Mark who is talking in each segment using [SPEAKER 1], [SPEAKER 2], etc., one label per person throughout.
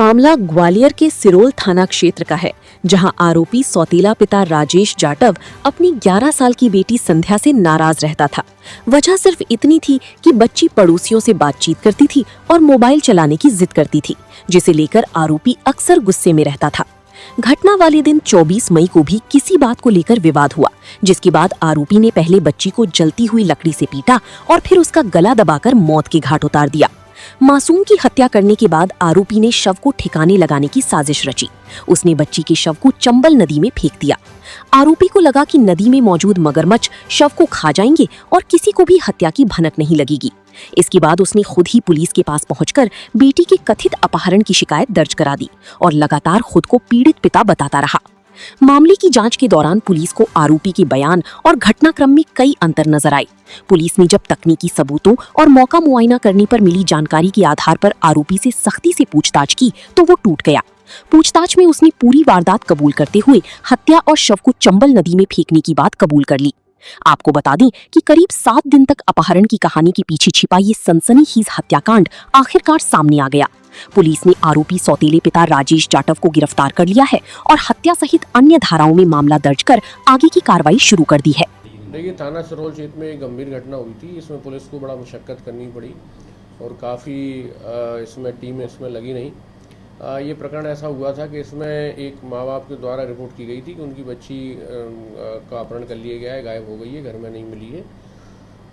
[SPEAKER 1] मामला ग्वालियर के सिरोल थाना क्षेत्र का है, जहां आरोपी सौतेला पिता राजेश जाटव अपनी 11 साल की बेटी संध्या से नाराज रहता था। वजह सिर्फ इतनी थी कि बच्ची पड़ोसियों से बातचीत करती थी और मोबाइल चलाने की जिद करती थी, जिसे लेकर आरोपी अक्सर गुस्से में रहता था। घटना वाले दिन 24 मई को भी किसी बात को लेकर विवाद हुआ, जिसके बाद आरोपी ने पहले बच्ची को जलती हुई लकड़ी से पीटा और फिर उसका गला दबाकर मौत के घाट उतार दिया। मासूम की हत्या करने के बाद आरोपी ने शव को ठिकाने लगाने की साजिश रची। उसने बच्ची के शव को चंबल नदी में फेंक दिया। आरोपी को लगा कि नदी में मौजूद मगरमच्छ शव को खा जाएंगे और किसी को भी हत्या की भनक नहीं लगेगी। इसके बाद उसने खुद ही पुलिस के पास पहुंचकर बेटी के कथित अपहरण की शिकायत दर्ज करा दी और लगातार खुद को पीड़ित पिता बताता रहा। मामले की जांच के दौरान पुलिस को आरोपी के बयान और घटनाक्रम में कई अंतर नजर आए। पुलिस ने जब तकनीकी सबूतों और मौका मुआयना करने पर मिली जानकारी के आधार पर आरोपी से सख्ती से पूछताछ की तो वो टूट गया। पूछताछ में उसने पूरी वारदात कबूल करते हुए हत्या और शव को चंबल नदी में फेंकने की बात कबूल कर ली। आपको बता दें कि करीब 7 दिन तक अपहरण की कहानी के पीछे छिपा ये सनसनीखेज हत्याकांड आखिरकार सामने आ गया। पुलिस ने आरोपी सौतेले पिता राजेश जाटव को गिरफ्तार कर लिया है और हत्या सहित अन्य धाराओं में मामला दर्ज कर आगे की कार्रवाई शुरू कर दी है।
[SPEAKER 2] देखिए, थाना सिरोल क्षेत्र में एक गंभीर घटना हुई थी। इसमें पुलिस को बड़ा मुशक्कत करनी पड़ी और काफ़ी इसमें टीम इसमें लगी नहीं। ये प्रकरण ऐसा हुआ था कि इसमें एक माँ बाप के द्वारा रिपोर्ट की गई थी कि उनकी बच्ची का अपहरण कर लिया गया है, गायब हो गई है, घर में नहीं मिली है।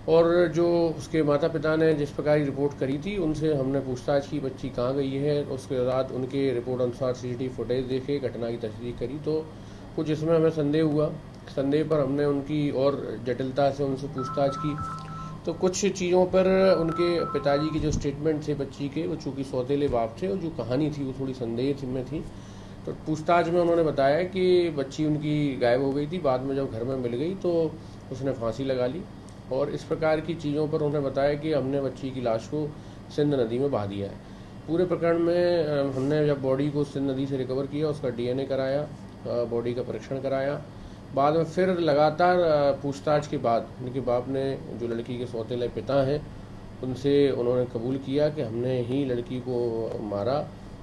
[SPEAKER 2] और जो उसके माता पिता ने जिस प्रकार की रिपोर्ट करी थी, उनसे हमने पूछताछ की बच्ची कहाँ गई है। उसके बाद उनके रिपोर्ट अनुसार सीसीटीवी फुटेज देखे, घटना की तस्दीक करी, तो कुछ इसमें हमें संदेह हुआ। संदेह पर हमने उनकी और जटिलता से उनसे पूछताछ की, तो कुछ चीज़ों पर उनके पिताजी के जो स्टेटमेंट थे बच्ची के, वो चूँकि सौतेले बाप थे और जो कहानी थी वो थोड़ी संदेह में थी। तो पूछताछ में उन्होंने बताया कि बच्ची उनकी गायब हो गई थी, बाद में जब घर में मिल गई तो उसने फांसी लगा ली। और इस प्रकार की चीज़ों पर उन्होंने बताया कि हमने बच्ची की लाश को सिंध नदी में बहा दिया है। पूरे प्रकरण में हमने जब बॉडी को सिंध नदी से रिकवर किया, उसका डीएनए कराया, बॉडी का परीक्षण कराया। बाद में फिर लगातार पूछताछ के बाद उनके बाप ने, जो लड़की के सौतेले पिता हैं, उनसे उन्होंने कबूल किया कि हमने ही लड़की को मारा।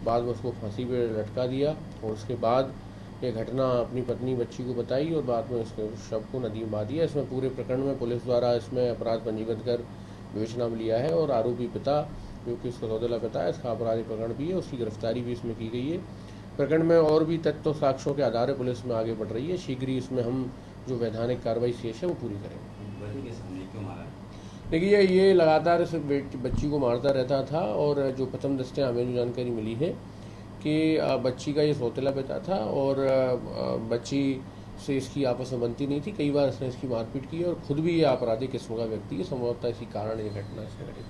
[SPEAKER 2] बाद में उसको फांसी पे लटका दिया और उसके बाद ये घटना अपनी पत्नी बच्ची को बताई और बाद में उसके शव को नदी में बहा दिया। इसमें पूरे प्रकरण में पुलिस द्वारा इसमें अपराध पंजीबद्ध कर विवेचना में लिया है और आरोपी पिता, जो कि उसका सौतेला पिता है, इसका अपराधिक प्रकरण भी है, उसकी गिरफ्तारी भी इसमें की गई है। प्रकरण में और भी तथ्य साक्ष्यों के आधार पर पुलिस में आगे बढ़ रही है। शीघ्र ही इसमें हम जो वैधानिक कार्रवाई शेष है वो पूरी करेंगे। देखिए, ये लगातार इस बच्ची को मारता रहता था और जो प्रथम दृष्टया हमें जो जानकारी मिली है कि बच्ची का ये सौतेला पिता था और बच्ची से इसकी आपस में बनती नहीं थी। कई बार इसने इसकी मारपीट की और खुद भी ये आपराधिक किस्म का व्यक्ति है। संभवतः इसी कारण ये घटना से घटित